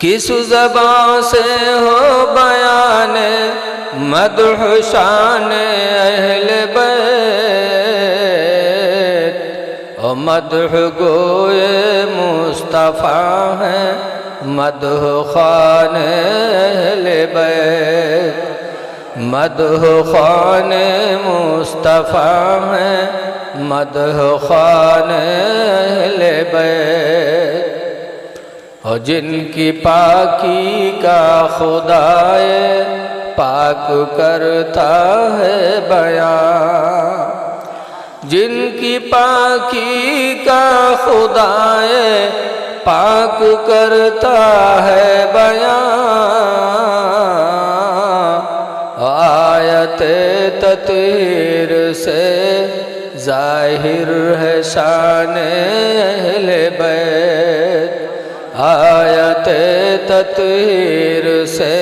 किस ज़बान से हो बयान मदह शान अहले बैत, और मदह गोए मुस्तफ़ा है मदह खान अहले बैत, मदह खान मुस्तफ़ा है मदह खान अहले बैत, और जिनकी पाकी का खुदाए पाक करता है बयां, जिनकी पाकी का खुदाए पाक करता है बयां, आयत तत्हीर से जाहिर है शान अहले बैत, आयत तत्हीर से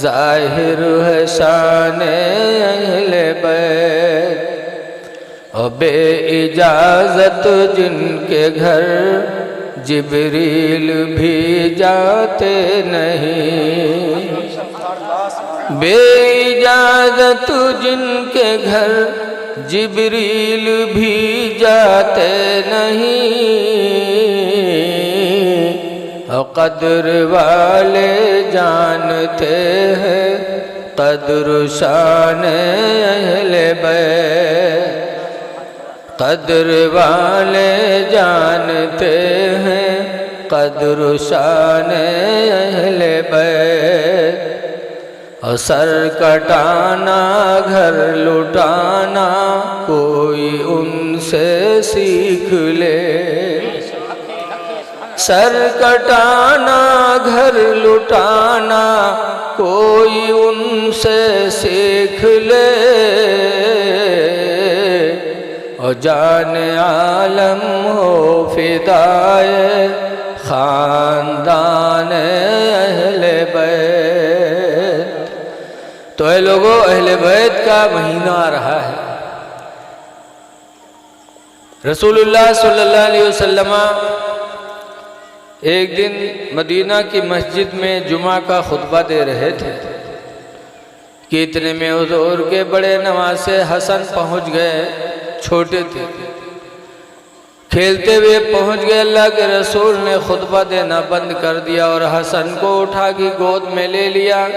जाहिर है शान अहले बैत, और बे इजाज़त जिनके घर जिब्रील भी जाते नहीं, बे इजाज़त जिनके घर जिब्रील भी जाते नहीं, क़द्र वाले जानते हैं क़द्र शान अहले बैत, क़द्र वाले जानते हैं क़द्र शान अहले बैत, और सर कटाना घर लुटाना कोई उनसे सीख ले, सर कटाना घर लुटाना कोई उनसे सीख ले, और जान आलम हो फिदाए ख़ानदान अहले बैत। तो ऐ लोगों, अहले बैत का महीना आ रहा है। रसूलुल्लाह सल्लल्लाहु अलैहि वसल्लम एक दिन मदीना की मस्जिद में जुमा का खुतबा दे रहे थे कि इतने में हुजूर के बड़े नवासे हसन पहुंच गए। छोटे थे, खेलते हुए पहुंच गए। अल्लाह के रसूल ने खुतबा देना बंद कर दिया और हसन को उठा के गोद में ले लिया,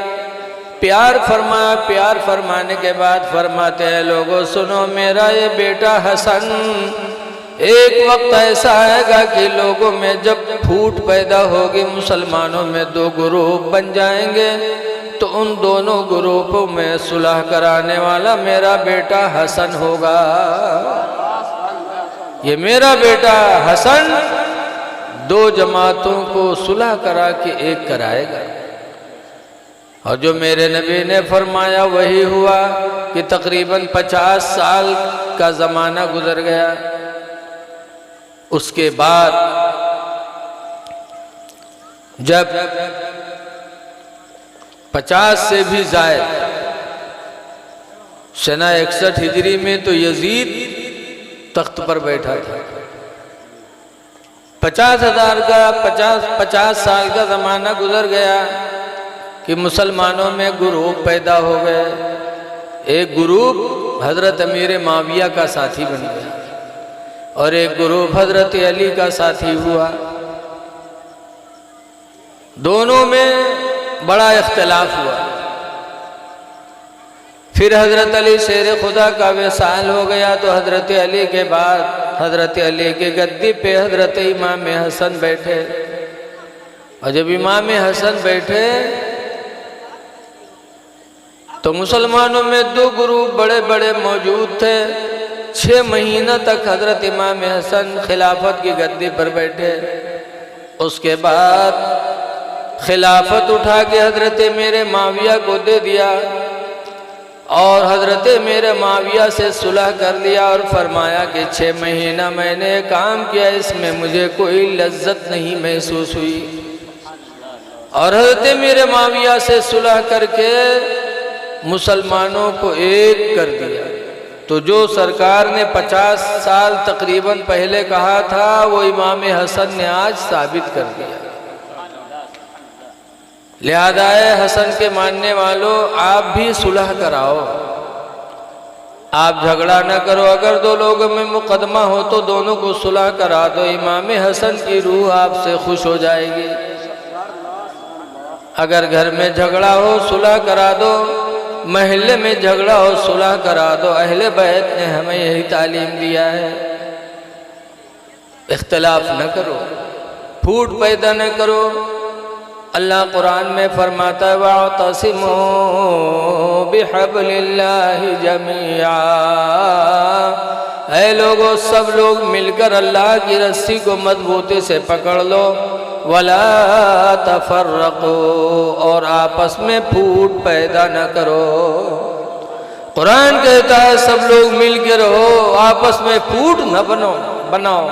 प्यार फरमाया। प्यार फरमाने के बाद फरमाते हैं, लोगों सुनो, मेरा ये बेटा हसन एक वक्त ऐसा आएगा कि लोगों में जब फूट पैदा होगी, मुसलमानों में दो ग्रुप बन जाएंगे, तो उन दोनों ग्रुपों में सुलह कराने वाला मेरा बेटा हसन होगा। ये मेरा बेटा हसन दो जमातों को सुलह करा के एक कराएगा। और जो मेरे नबी ने फरमाया वही हुआ कि तकरीबन 50 साल का ज़माना गुजर गया। उसके बाद जब 50 से भी ज़ायद सना 61 हिजरी में तो यजीद तख्त पर बैठा था। 50 साल का ज़माना गुजर गया कि मुसलमानों में ग्रुप पैदा हो गए। एक ग्रुप हज़रत अमीर माविया का साथी बन गया और एक ग्रुप हज़रत अली का साथी हुआ। दोनों में बड़ा इख्तिलाफ हुआ। फिर हज़रत अली शेर खुदा का विसाल हो गया, तो हज़रत अली के बाद हज़रत अली के गद्दी पे हज़रत इमाम हसन बैठे। और जब इमाम हसन बैठे तो मुसलमानों में दो ग्रुप बड़े बड़े मौजूद थे। 6 महीना तक हज़रत इमाम हसन खिलाफत की गद्दी पर बैठे। उसके बाद खिलाफत उठा के हज़रत मेरे माविया को दे दिया और हज़रत मेरे माविया से सुलह कर लिया और फरमाया कि 6 महीना मैंने काम किया, इसमें मुझे कोई लज्जत नहीं महसूस हुई। और हज़रत मेरे माविया से सुलह करके मुसलमानों को एक कर दिया। तो जो सरकार ने 50 साल तकरीबन पहले कहा था, वो इमाम हसन ने आज साबित कर दिया। लिहाजा हसन के मानने वालों, आप भी सुलह कराओ, आप झगड़ा न करो। अगर दो लोगों में मुकदमा हो तो दोनों को सुलह करा दो, इमाम हसन की रूह आपसे खुश हो जाएगी। अगर घर में झगड़ा हो सुलह करा दो, महल्ले में झगड़ा हो सुलह करा दो। अहले बैत ने हमें यही तालीम दिया है, इख्तिलाफ न करो, फूट पैदा न करो। अल्लाह कुरान में फरमाता है वअतसिमू बिहब्लिल्लाहि जमीआ, ऐ लोगों सब लोग मिलकर अल्लाह की रस्सी को मजबूती से पकड़ लो। वला तफर्रकू, और आपस में फूट पैदा न करो। कुरान कहता है सब लोग मिल के रहो, आपस में फूट न बनाओ।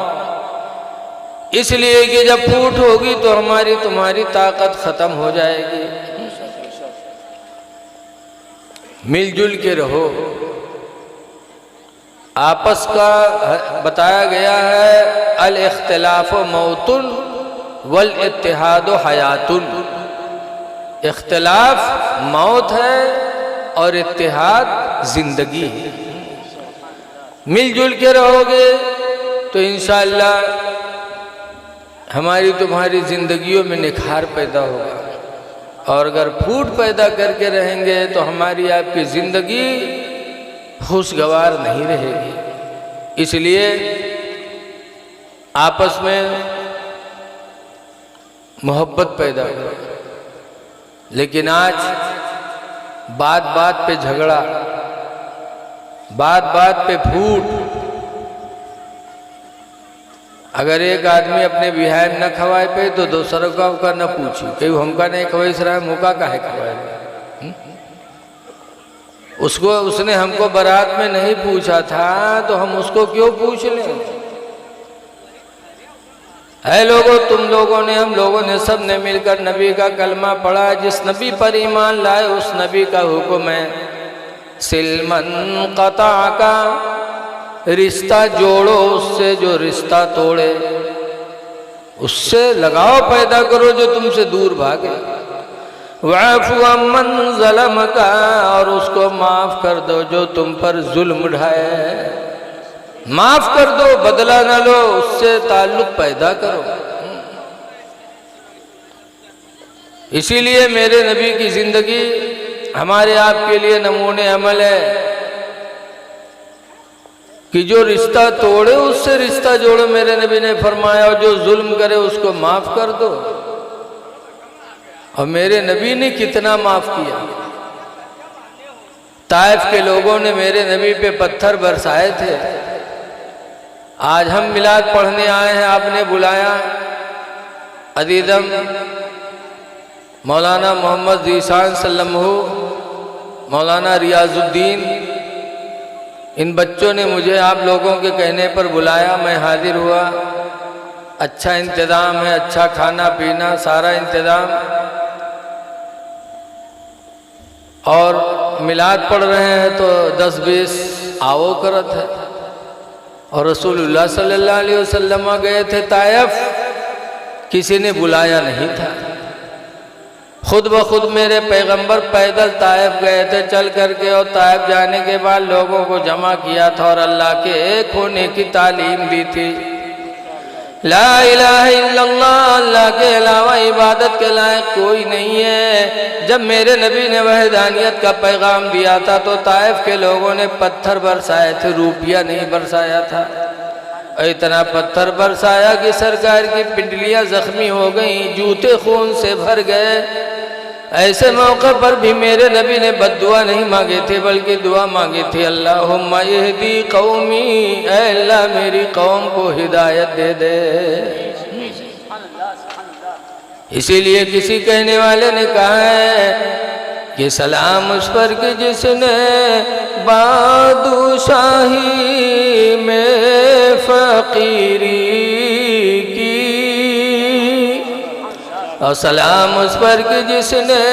इसलिए कि जब फूट होगी तो हमारी तुम्हारी ताकत खत्म हो जाएगी। मिलजुल के रहो। आपस का बताया गया है अल इख्तिलाफ मौतुन वल इत्तिहाद हयातुन। इख्तिलाफ मौत है और इत्तिहाद जिंदगी है। मिलजुल के रहोगे तो इंशाअल्लाह हमारी तुम्हारी जिंदगियों में निखार पैदा होगा, और अगर फूट पैदा करके रहेंगे तो हमारी आपकी जिंदगी खुशगवार नहीं रहेगी। इसलिए आपस में मोहब्बत पैदा करो। लेकिन आज बात बात पे झगड़ा, बात बात पे फूट। अगर एक आदमी अपने बिहार न खवाए पे तो दूसरों का न पूछी, कहीं हमका नहीं खवाइस रहा है, मुका काहे खवाए। उसको उसने हमको बारात में नहीं पूछा था तो हम उसको क्यों पूछ लें। है लोगों, तुम लोगों ने, हम लोगों ने, सब ने मिलकर नबी का कलमा पढ़ा। जिस नबी पर ईमान लाए उस नबी का हुक्म है सिलमन कता का, रिश्ता जोड़ो उससे जो रिश्ता तोड़े, उससे लगाव पैदा करो जो तुमसे दूर भागे। वाफु अम्मन ज़लम का, और उसको माफ कर दो जो तुम पर जुल्म ढाए। माफ कर दो, बदला न लो, उससे ताल्लुक पैदा करो। इसीलिए मेरे नबी की जिंदगी हमारे आपके लिए नमूने अमल है कि जो रिश्ता तोड़े उससे रिश्ता जोड़ो। मेरे नबी ने फरमाया और जो जुल्म करे उसको माफ कर दो। और मेरे नबी ने कितना माफ किया। ताइफ के लोगों ने मेरे नबी पे पत्थर बरसाए थे। आज हम मिलाद पढ़ने आए हैं, आपने बुलाया। अदीदम मौलाना मोहम्मद ज़ीशान सल्लमहु, मौलाना रियाजुद्दीन, इन बच्चों ने मुझे आप लोगों के कहने पर बुलाया। मैं हाजिर हुआ। अच्छा इंतज़ाम है, अच्छा खाना पीना, सारा इंतज़ाम, और मिलाद पढ़ रहे हैं तो 10-20 आवो करत है। और रसूलुल्लाह सल्लल्लाहु अलैहि वसल्लम गए थे ताइफ, किसी ने बुलाया नहीं था। खुद ब खुद मेरे पैगंबर पैदल ताइफ गए थे चल करके, और ताइफ जाने के बाद लोगों को जमा किया था और अल्लाह के एक होने की तालीम दी थी। ला इलाहा इल्लल्लाह, अल्लाह के अलावा इबादत के लायक कोई नहीं है। जब मेरे नबी ने वहदानियत का पैगाम दिया था तो ताइफ के लोगों ने पत्थर बरसाए थे, रुपया नहीं बरसाया था। इतना पत्थर बरसाया कि सरकार की पिंडलियां जख्मी हो गईं, जूते खून से भर गए। ऐसे मौके पर भी मेरे नबी ने बद्दुआ नहीं मांगे थे बल्कि दुआ मांगी थी, अल्लाहुम्मा यहदी कौमी, ऐ अल्लाह मेरी कौम को हिदायत दे दे। इसीलिए किसी कहने वाले ने कहा है कि सलाम उस पर कि जिसने बादशाही में फकीरी की, और सलाम उस पर कि जिसने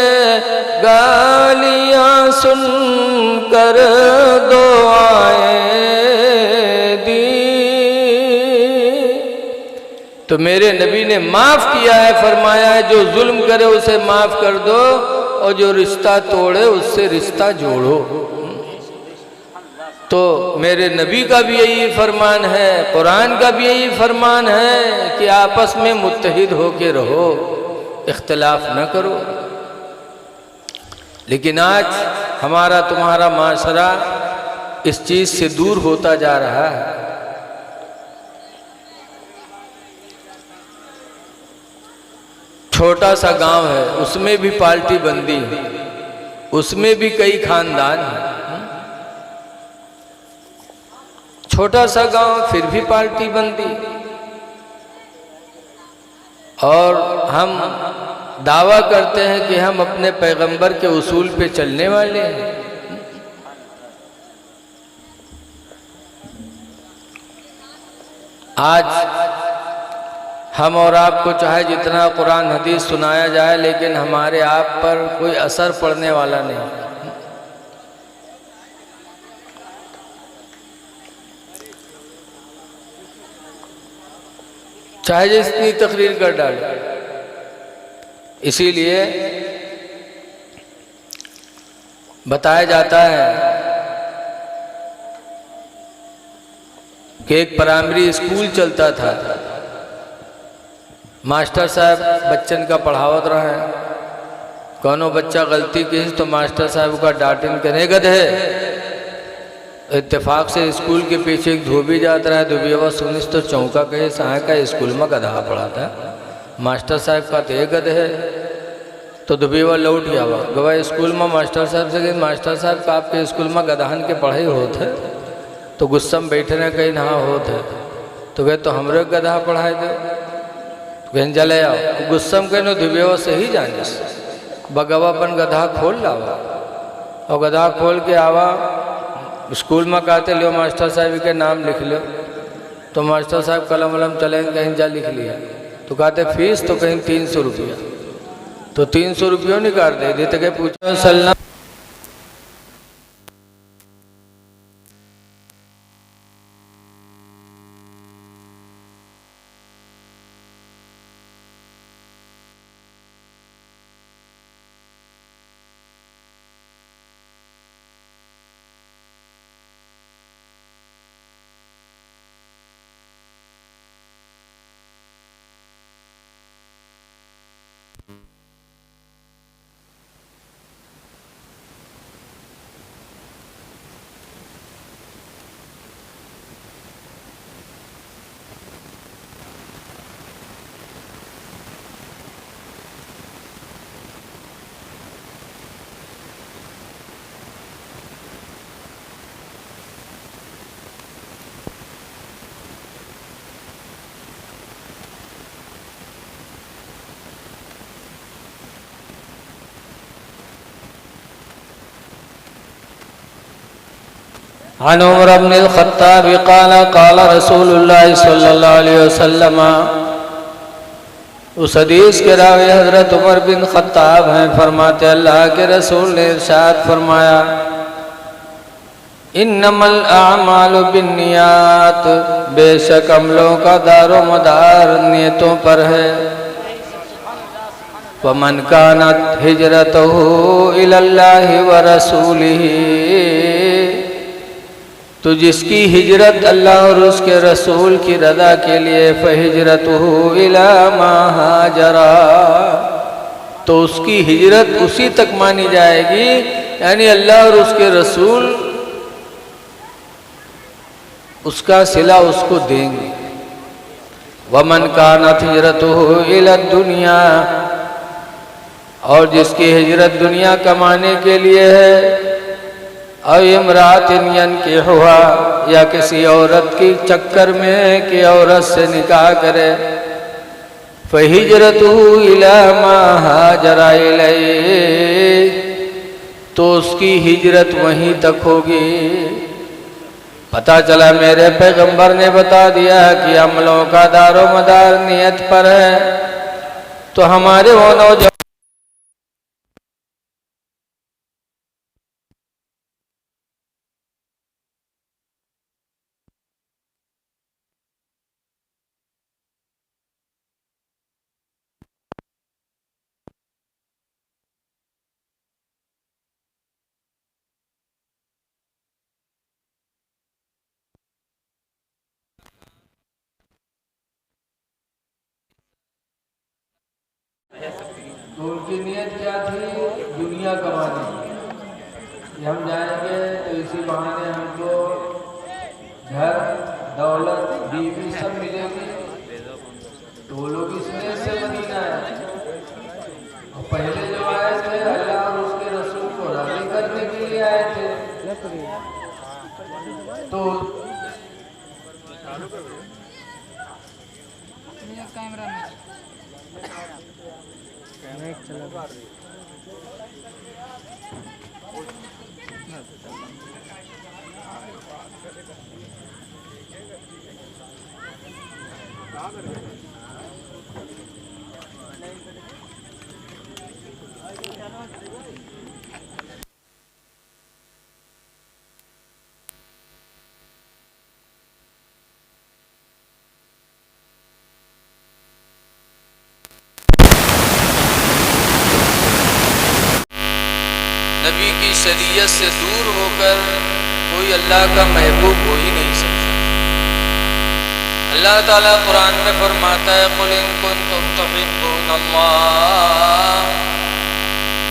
गालियां सुनकर दुआएं दी। तो मेरे नबी ने माफ किया है, फरमाया है जो जुल्म करे उसे माफ कर दो और जो रिश्ता तोड़े उससे रिश्ता जोड़ो। तो मेरे नबी का भी यही फरमान है, कुरान का भी यही फरमान है कि आपस में मुत्तहिद होके रहो, इख्तिलाफ न करो। लेकिन आज हमारा तुम्हारा माशरा इस चीज से दूर होता जा रहा है। छोटा सा गांव है, उसमें भी पार्टी बंदी है, उसमें भी कई खानदान हैं। छोटा सा गांव फिर भी पार्टी बंदी, और हम दावा करते हैं कि हम अपने पैगंबर के उसूल पे चलने वाले हैं। आज हम और आपको चाहे जितना कुरान हदीस सुनाया जाए, लेकिन हमारे आप पर कोई असर पड़ने वाला नहीं। चाहे जितनी तकरीर कर डाले। इसीलिए बताया जाता है कि एक प्राइमरी स्कूल चलता था, मास्टर साहब बच्चन का पढ़ावत रहे, कोनो बच्चा गलती की तो मास्टर साहब का डांटन करने गधे। इत्तेफाक से स्कूल के पीछे एक धोबी जाता रहा, धोबीवा सुनिस तो चौका कहे सहाय का स्कूल में गधा पढ़ाता है। मास्टर साहब का तो एक गधे है, तो धोबीवा लौट गया गवा स्कूल में मास्टर साहब से, मास्टर साहब का आपके स्कूल में गधान के पढ़ाई होते है? तो गुस्सा में बैठे ना कहीं नहा होते है, तो कहे तो हमरे गधा पढ़ाए दे, कहीं जले आओ। गुस्सा में कहीं धोबीवा सही जाने बगवापन गधा खोल लावा, और गधा खोल के आवा स्कूल में कहते लियो मास्टर साहब के नाम लिख लो। तो मास्टर साहब कलम वलम चले कहीं जा लिख लिया, तो कहते फीस तो कहीं 300 रुपया, तो 300 रुपये निकाल दे तो कहीं पूछो सल्ला। अन उमर इब्न अल-खत्ताब क़ाल क़ाल रसूलुल्लाह सल्लल्लाहु अलैहि वसल्लम। उस हदीस के रावी हज़रत उमर बिन खत्ताब हैं, फरमाते अल्लाह के रसूल ने इरशाद फरमाया, इन्नमल अअमालु बिन्नियात, बेशक अमलों का दारो मदार नियतों पर है। वमन कानत हिजरतहु इलल्लाहि व रसूलिही, तो जिसकी हिजरत अल्लाह और उसके रसूल की रज़ा के लिए, फ़हिजरतुहु इला मा हाजरा, तो उसकी हिजरत उसी तक मानी जाएगी, यानी अल्लाह और उसके रसूल उसका सिला उसको देंगे। वमन कानत हिजरतुहु इला दुनिया, और जिसकी हिजरत दुनिया कमाने के लिए है, और इमरातिन यनकिहुहा, या किसी औरत की चक्कर में कि औरत से निकाह करे, फ़हिजरतुहु इला मा हाजरा इलैहि, तो उसकी हिजरत वहीं तक होगी। पता चला मेरे पैगंबर ने बता दिया कि अमलों का दारो मदार नियत पर है, तो हमारे वो नौजवान क्या थी? दुनिया कमाने कि हम जाएंगे तो इसी बहाने हमको घर, दौलत, बीवी सब मिलेगी, तो वो लोग इस देश से मदीना है। और पहले जो आए थे अल्लाह और उसके रसूल को राजी करने के लिए आए थे। तो कैमरा में चला नबी की शरीयत से दूर होकर कोई अल्लाह का महबूब हो ही नहीं सकता। अल्लाह ताला कुरान में फरमाता है, कुल इन कुंतुम तुहिब्बूनल्लाह,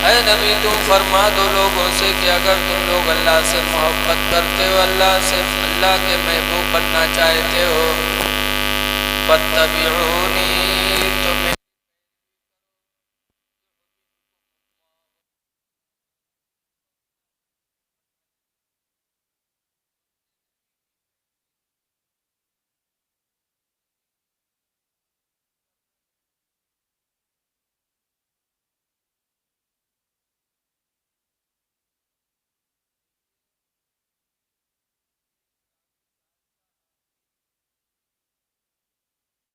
ऐ नबी तुम फरमा दो लोगों से कि अगर तुम लोग अल्लाह से मोहब्बत करते हो, अल्लाह के महबूब बनना चाहते हो, फत्तबिऊनी